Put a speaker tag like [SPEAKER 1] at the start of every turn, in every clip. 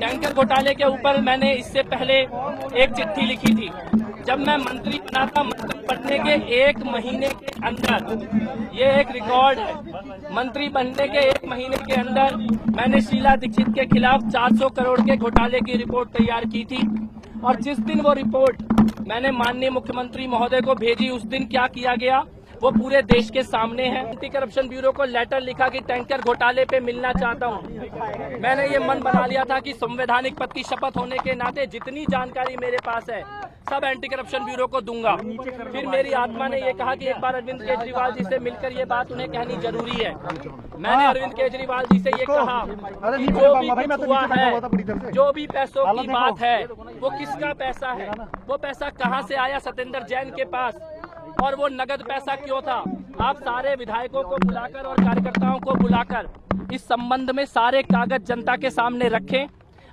[SPEAKER 1] Tanker घोटाले के ऊपर मैंने इससे पहले एक चिट्ठी लिखी थी। जब मैं मंत्री बना था, मंत्री बनने के 1 महीने के अंदर, ये एक रिकॉर्ड है, मंत्री बनने के 1 महीने के अंदर मैंने शीला दीक्षित के खिलाफ 400 करोड़ के घोटाले की रिपोर्ट तैयार की थी। और जिस दिन वो रिपोर्ट मैंने माननीय मुख्यमंत्री महोदय को भेजी, उस दिन क्या किया गया वो पूरे देश के सामने है। एंटी करप्शन ब्यूरो को लेटर लिखा कि टैंकर घोटाले पे मिलना चाहता हूँ। मैंने ये मन बना लिया था कि संवैधानिक पद की शपथ होने के नाते जितनी जानकारी मेरे पास है सब एंटी करप्शन ब्यूरो को दूंगा। फिर मेरी आत्मा ने ये कहा कि एक बार अरविंद केजरीवाल जी से मिलकर ये बात उन्हें कहनी जरूरी है। मैंने अरविंद केजरीवाल जी से ये कहा कि जो भी कुछ हुआ है, जो भी पैसों की बात है, वो किसका पैसा है, वो पैसा कहाँ से आया सत्येंद्र जैन के पास, और वो नगद पैसा क्यों था। आप सारे विधायकों को बुलाकर और कार्यकर्ताओं को बुलाकर इस संबंध में सारे कागज जनता के सामने रखें।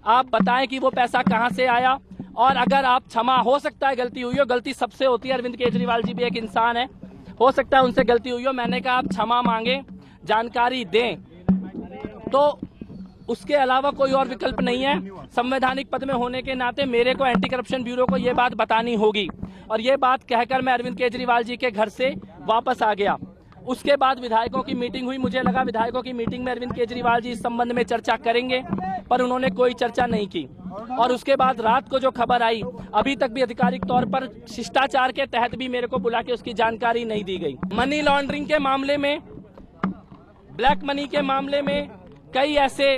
[SPEAKER 1] आप बताएं कि वो पैसा कहां से आया, और अगर आप क्षमा, हो सकता है गलती हुई हो, गलती सबसे होती है, अरविंद केजरीवाल जी भी एक इंसान है, हो सकता है उनसे गलती हुई हो, मैंने कहा आप क्षमा मांगे, जानकारी दें, तो उसके अलावा कोई और विकल्प नहीं है। संवैधानिक पद में होने के नाते मेरे को एंटी करप्शन ब्यूरो को ये बात बतानी होगी। और ये बात कहकर मैं अरविंद केजरीवाल जी के घर से वापस आ गया। उसके बाद विधायकों की मीटिंग हुई। मुझे लगा विधायकों की मीटिंग में अरविंद केजरीवाल जी इस संबंध में चर्चा करेंगे, पर उन्होंने कोई चर्चा नहीं की। और उसके बाद रात को जो खबर आई, अभी तक भी आधिकारिक तौर पर शिष्टाचार के तहत भी मेरे को बुला के उसकी जानकारी नहीं दी गई। मनी लॉन्ड्रिंग के मामले में, ब्लैक मनी के मामले में कई ऐसे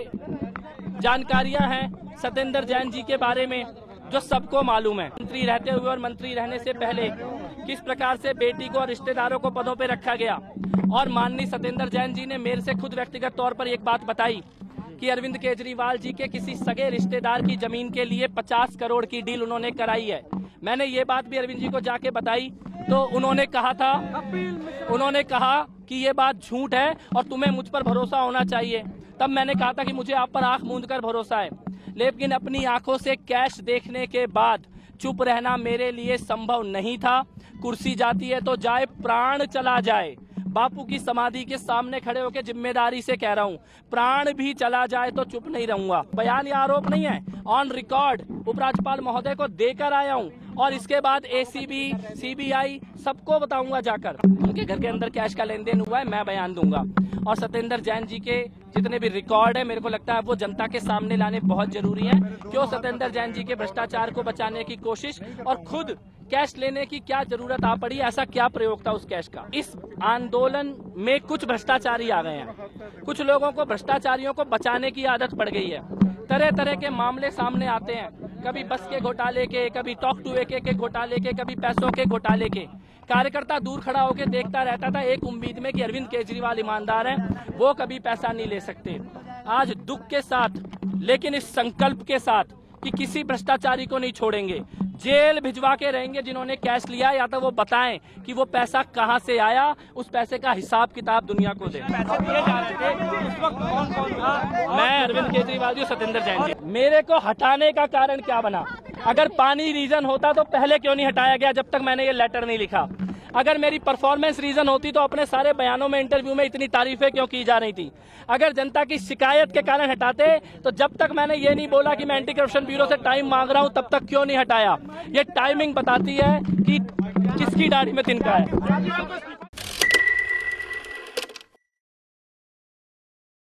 [SPEAKER 1] जानकारियां हैं सत्येंद्र जैन जी के बारे में जो सबको मालूम है। मंत्री रहते हुए और मंत्री रहने से पहले किस प्रकार से बेटी को और रिश्तेदारों को पदों पे रखा गया। और माननीय सत्येंद्र जैन जी ने मेरे से खुद व्यक्तिगत तौर पर एक बात बताई कि अरविंद केजरीवाल जी के किसी सगे रिश्तेदार की जमीन के लिए 50 करोड़ की डील उन्होंने कराई है। मैंने ये बात भी अरविंद जी को जाके बताई, तो उन्होंने कहा कि ये बात झूठ है और तुम्हें मुझ पर भरोसा होना चाहिए। तब मैंने कहा था कि मुझे आप पर आंख मूंद कर भरोसा है, लेकिन अपनी आंखों से कैश देखने के बाद चुप रहना मेरे लिए संभव नहीं था। कुर्सी जाती है तो जाए, प्राण चला जाए, बापू की समाधि के सामने खड़े होकर जिम्मेदारी से कह रहा हूँ, प्राण भी चला जाए तो चुप नहीं रहूंगा। बयान या आरोप नहीं है, ऑन रिकॉर्ड उपराज्यपाल महोदय को देकर आया हूँ, और इसके बाद एसीबी, सीबीआई सबको बताऊंगा जाकर। उनके घर के अंदर कैश का लेन देन हुआ है, मैं बयान दूंगा। और सत्येंद्र जैन जी के जितने भी रिकॉर्ड है, मेरे को लगता है वो जनता के सामने लाने बहुत जरूरी है। क्यों सत्येंद्र जैन जी के भ्रष्टाचार को बचाने की कोशिश और खुद कैश लेने की क्या जरूरत आ पड़ी, ऐसा क्या प्रयोग था उस कैश का। इस आंदोलन में कुछ भ्रष्टाचारी आ गए हैं, कुछ लोगों को भ्रष्टाचारियों को बचाने की आदत पड़ गई है। तरह तरह के मामले सामने आते हैं, कभी बस के घोटाले के, कभी टॉक टू ए के घोटाले के, कभी पैसों के घोटाले के। कार्यकर्ता दूर खड़ा होकर देखता रहता था, एक उम्मीद में कि अरविंद केजरीवाल ईमानदार हैं, वो कभी पैसा नहीं ले सकते। आज दुख के साथ, लेकिन इस संकल्प के साथ कि किसी भ्रष्टाचारी को नहीं छोड़ेंगे, जेल भिजवा के रहेंगे जिन्होंने कैश लिया, या तो वो बताएं कि वो पैसा कहां से आया, उस पैसे का हिसाब किताब दुनिया को दे। पैसे दिए जा रहे थे उस वक्त कौन था? मैं, अरविंद केजरीवाल जी, सत्येंद्र जैन जी। मेरे को हटाने का कारण क्या बना? अगर पानी रीजन होता तो पहले क्यों नहीं हटाया गया जब तक मैंने ये लेटर नहीं लिखा? अगर मेरी परफॉर्मेंस रीजन होती तो अपने सारे बयानों में, इंटरव्यू में इतनी तारीफें क्यों की जा रही थी? अगर जनता की शिकायत के कारण हटाते तो जब तक मैंने ये नहीं बोला कि मैं एंटी करप्शन ब्यूरो से टाइम मांग रहा हूं, तब तक क्यों नहीं हटाया? ये टाइमिंग बताती है कि किसकी दाढ़ी में तिनका है।